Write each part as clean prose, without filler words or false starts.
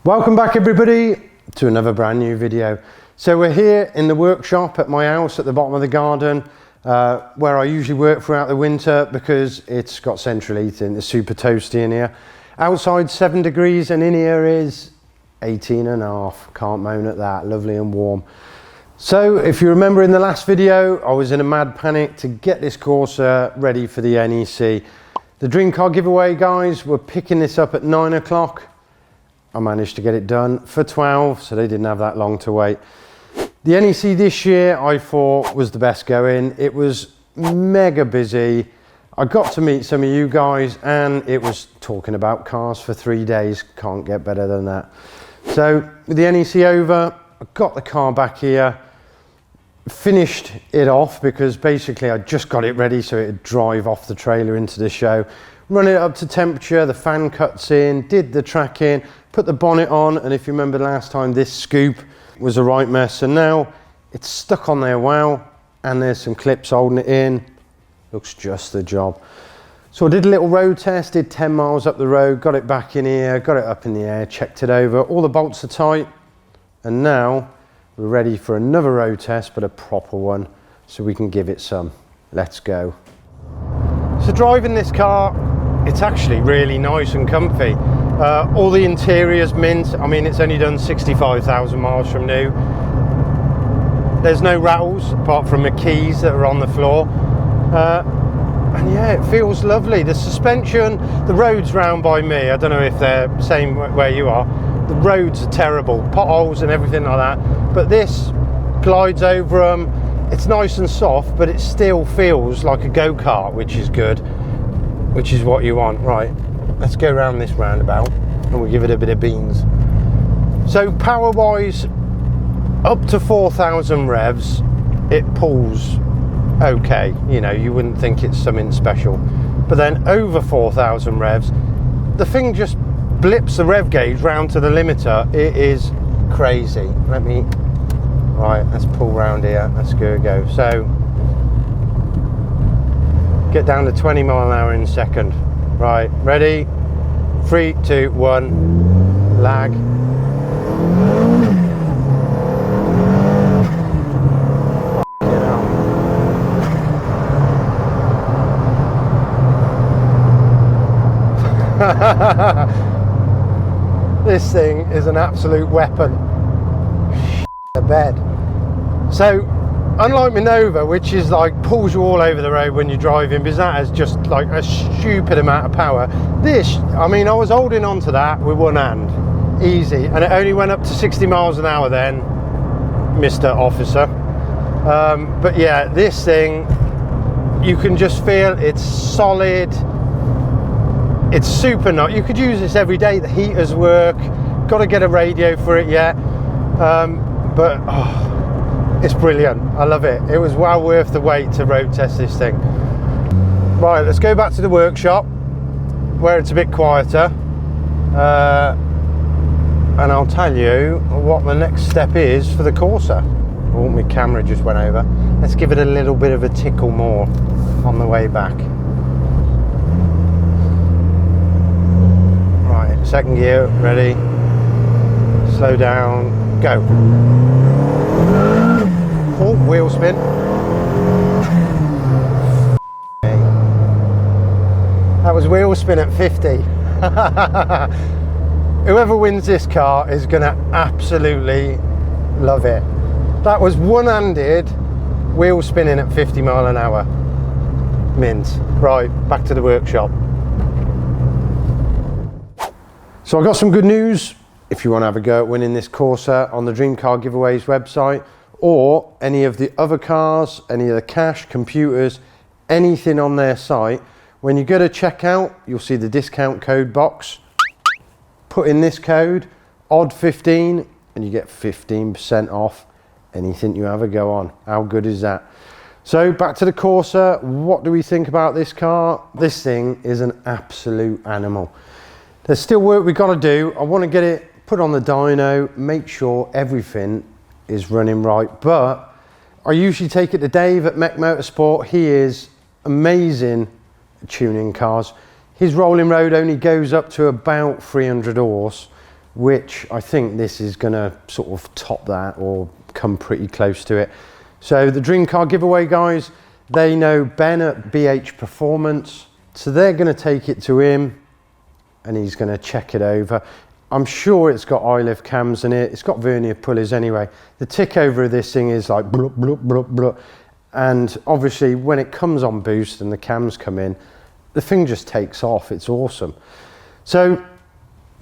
Welcome back everybody to another brand new video. So we're here in the workshop at my house at the bottom of the garden where I usually work throughout the winter because it's got central heating. It's super toasty in here. Outside 7 degrees and in here is 18 and a half. Can't moan at that, lovely and warm. So if you remember in the last video, I was in a mad panic to get this Corsa ready for the NEC. The dream car giveaway guys were picking this up at 9 o'clock. I managed to get it done for 12, so they didn't have that long to wait. The NEC this year I thought was the best going. It was mega busy. I got to meet some of you guys and it was talking about cars for 3 days. Can't get better than that. So with the NEC over, I got the car back here, finished it off because basically I just got it ready so it'd drive off the trailer into the show. Run it up to temperature, the fan cuts in, did the tracking, put the bonnet on, and if you remember last time, this scoop was a right mess. And now it's stuck on there well, and there's some clips holding it in. Looks just the job. So I did a little road test, did 10 miles up the road, got it back in here, got it up in the air, checked it over. All the bolts are tight, and now we're ready for another road test, but a proper one, so we can give it some. Let's go. So driving this car, it's actually really nice and comfy. All the interior's mint. I mean, it's only done 65,000 miles from new. There's no rattles apart from the keys that are on the floor. And yeah, it feels lovely. The suspension, the roads round by me, I don't know if they're the same where you are. The roads are terrible, potholes and everything like that. But this glides over them. It's nice and soft, but it still feels like a go-kart, which is good, which is what you want. Right, let's go around this roundabout and we'll give it a bit of beans. So power-wise, up to 4,000 revs, it pulls okay. You know, you wouldn't think it's something special. But then over 4,000 revs, the thing just blips the rev gauge round to the limiter. It is crazy. Right, let's pull round here. Let's go. So, get down to 20 mile an hour in a second. Right, ready? 3, 2, 1, lag. This thing is an absolute weapon. The bed. So unlike my Nova, which is like pulls you all over the road when you're driving because that has just like a stupid amount of power, this, I mean, I was holding on to that with one hand easy and it only went up to 60 miles an hour then, Mr. Officer. But yeah, this thing, you can just feel it's solid. It's super nice. You could use this every day. The heaters work. Got to get a radio for it yet. But oh, it's brilliant. I love it. It was well worth the wait to road test this thing. Right, let's go back to the workshop where it's a bit quieter. And I'll tell you what the next step is for the Corsa. Oh, my camera just went over. Let's give it a little bit of a tickle more on the way back. Right, second gear, ready. Slow down, go. Oh, wheel spin. That was wheel spin at 50. Whoever wins this car is going to absolutely love it. That was one-handed wheel spinning at 50 mile an hour. Mint. Right, back to the workshop. So I got some good news. If you want to have a go at winning this Corsa on the Dream Car Giveaways website or any of the other cars, any of the cash, computers, anything on their site, when you go to checkout, you'll see the discount code box. Put in this code, ODD15, and you get 15% off anything you have a go on. How good is that? So back to the Corsa. What do we think about this car? This thing is an absolute animal. There's still work we've got to do. I want to get it put on the dyno, make sure everything is running right. But I usually take it to Dave at Mech Motorsport. He is amazing at tuning cars. His rolling road only goes up to about 300 horse, which I think this is going to sort of top that or come pretty close to it. So the dream car giveaway guys, they know Ben at BH Performance, so they're going to take it to him and he's going to check it over. I'm sure it's got eye-lift cams in it, it's got vernier pulleys anyway. The tick over of this thing is like blup, blup, blup, blup. And obviously when it comes on boost and the cams come in, the thing just takes off, it's awesome. So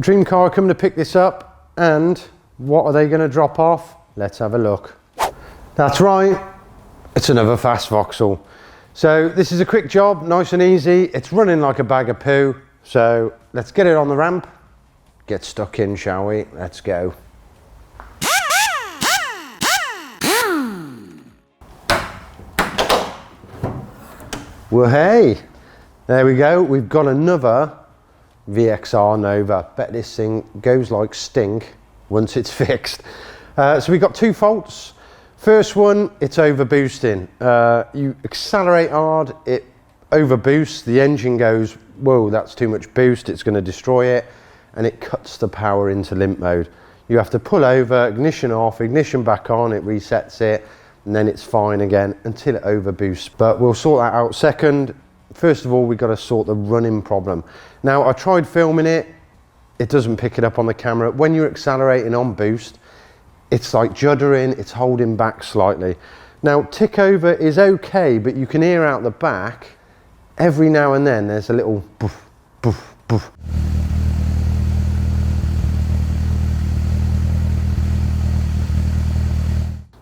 Dream Car are coming to pick this up, and what are they going to drop off? Let's have a look. That's right, it's another fast Vauxhall. So this is a quick job, nice and easy. It's running like a bag of poo. So let's get it on the ramp, get stuck in, shall we? Let's go. Well, hey, there we go. We've got another VXR Nova. Bet this thing goes like stink once it's fixed. So we've got two faults. First one, it's over boosting. You accelerate hard, it over boosts, the engine goes, whoa, that's too much boost, it's going to destroy it, and it cuts the power into limp mode. You have to pull over, ignition off, ignition back on, it resets it, and then it's fine again until it over boosts. But we'll sort that out second. First of all, we've got to sort the running problem. Now, I tried filming it, it doesn't pick it up on the camera. When you're accelerating on boost, it's like juddering, it's holding back slightly. Now, tick over is okay, but you can hear out the back, every now and then there's a little boof, boof, boof.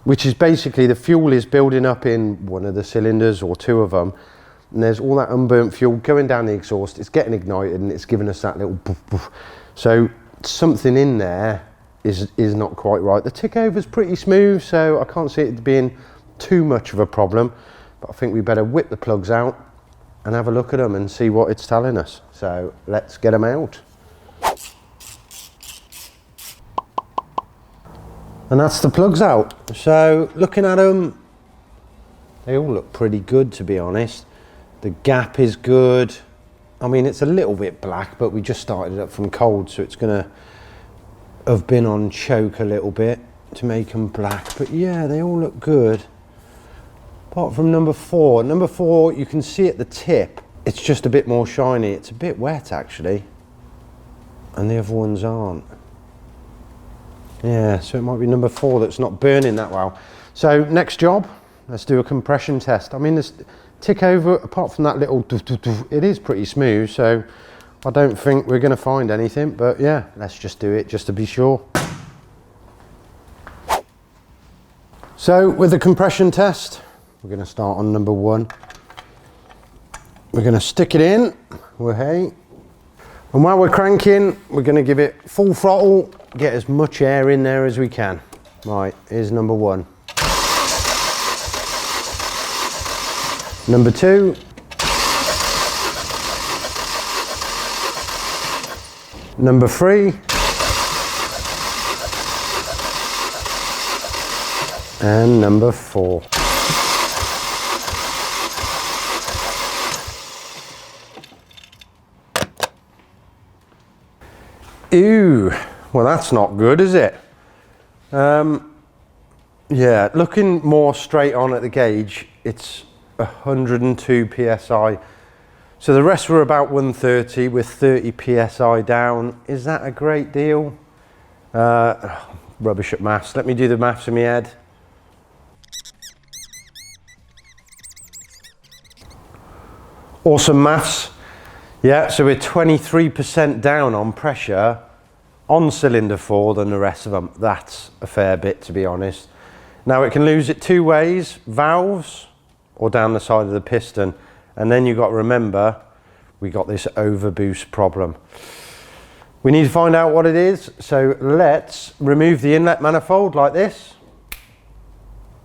Which is basically the fuel is building up in one of the cylinders or two of them, and there's all that unburnt fuel going down the exhaust, it's getting ignited and it's giving us that little boof, boof. So something in there is not quite right. The tick over is pretty smooth, so I can't see it being too much of a problem, but I think we better whip the plugs out and have a look at them and see what it's telling us. So let's get them out. And that's the plugs out. So looking at them, they all look pretty good, to be honest. The gap is good. I mean, it's a little bit black, but we just started it up from cold, so it's gonna have been on choke a little bit to make them black. But yeah, they all look good. Apart from number 4. Number 4, you can see at the tip, it's just a bit more shiny. It's a bit wet, actually. And the other ones aren't. Yeah, so it might be number 4 that's not burning that well. So next job, let's do a compression test. I mean, this tick over, apart from that little doof, doof, doof, it is pretty smooth, so I don't think we're going to find anything, but yeah, let's just do it just to be sure. So with the compression test, we're going to start on number 1. We're going to stick it in, and while we're cranking, we're going to give it full throttle, get as much air in there as we can. Right, here's number 1. Number 2. Number 3. And number 4. Ew, well that's not good, is it? Yeah, looking more straight on at the gauge, it's 102 psi. So the rest were about 130 with 30 psi down. Is that a great deal? Rubbish at maths. Let me do the maths in my head. Awesome maths. Yeah, so we're 23% down on pressure on cylinder 4 than the rest of them. That's a fair bit, to be honest. Now it can lose it 2 ways, valves or down the side of the piston. And then you've got to remember, we got this overboost problem. We need to find out what it is, so let's remove the inlet manifold like this.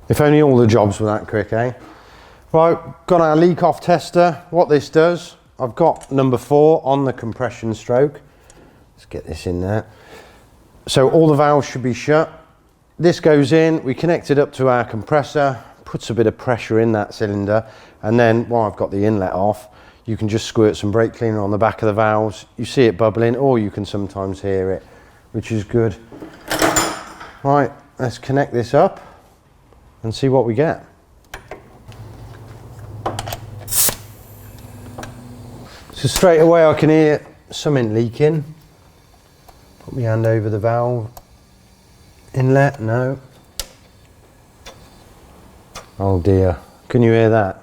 If only all the jobs were that quick, eh? Right, got our leak off tester. What this does, I've got number 4 on the compression stroke. Let's get this in there. So all the valves should be shut. This goes in, we connect it up to our compressor, puts a bit of pressure in that cylinder, and then while I've got the inlet off, you can just squirt some brake cleaner on the back of the valves. You see it bubbling, or you can sometimes hear it. which is good. Right, let's connect this up and see what we get. So straight away I can hear something leaking. Put my hand over the valve inlet, no. Oh dear, can you hear that?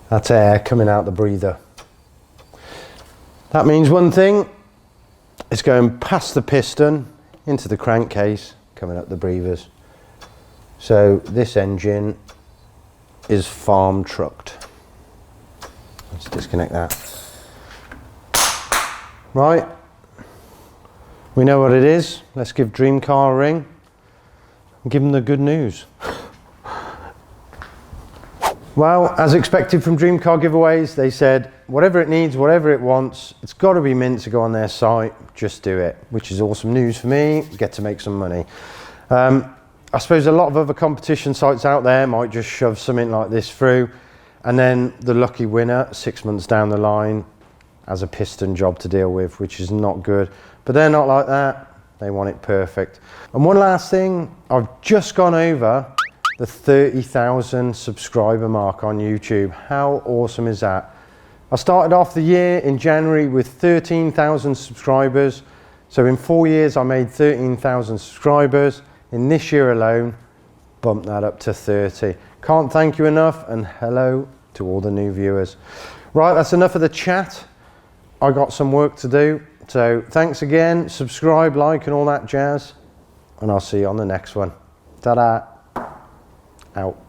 That's air coming out the breather. That means one thing, it's going past the piston into the crankcase, coming up the breathers. So this engine is farm trucked. Let's disconnect that. Right, we know what it is. Let's give Dreamcar a ring and give them the good news. Well, as expected from Dreamcar giveaways, they said whatever it needs, whatever it wants, it's got to be mint to go on their site, just do it, which is awesome news for me, get to make some money. I suppose a lot of other competition sites out there might just shove something like this through, and then the lucky winner 6 months down the line has a piston job to deal with, which is not good. But they're not like that, they want it perfect. And one last thing, I've just gone over the 30,000 subscriber mark on YouTube. How awesome is that? I started off the year in January with 13,000 subscribers. So in 4 years I made 13,000 subscribers. In this year alone, bumped that up to 30. Can't thank you enough, and hello to all the new viewers. Right, that's enough of the chat. I got some work to do. So thanks again, subscribe, like and all that jazz, and I'll see you on the next one. Ta-da, out.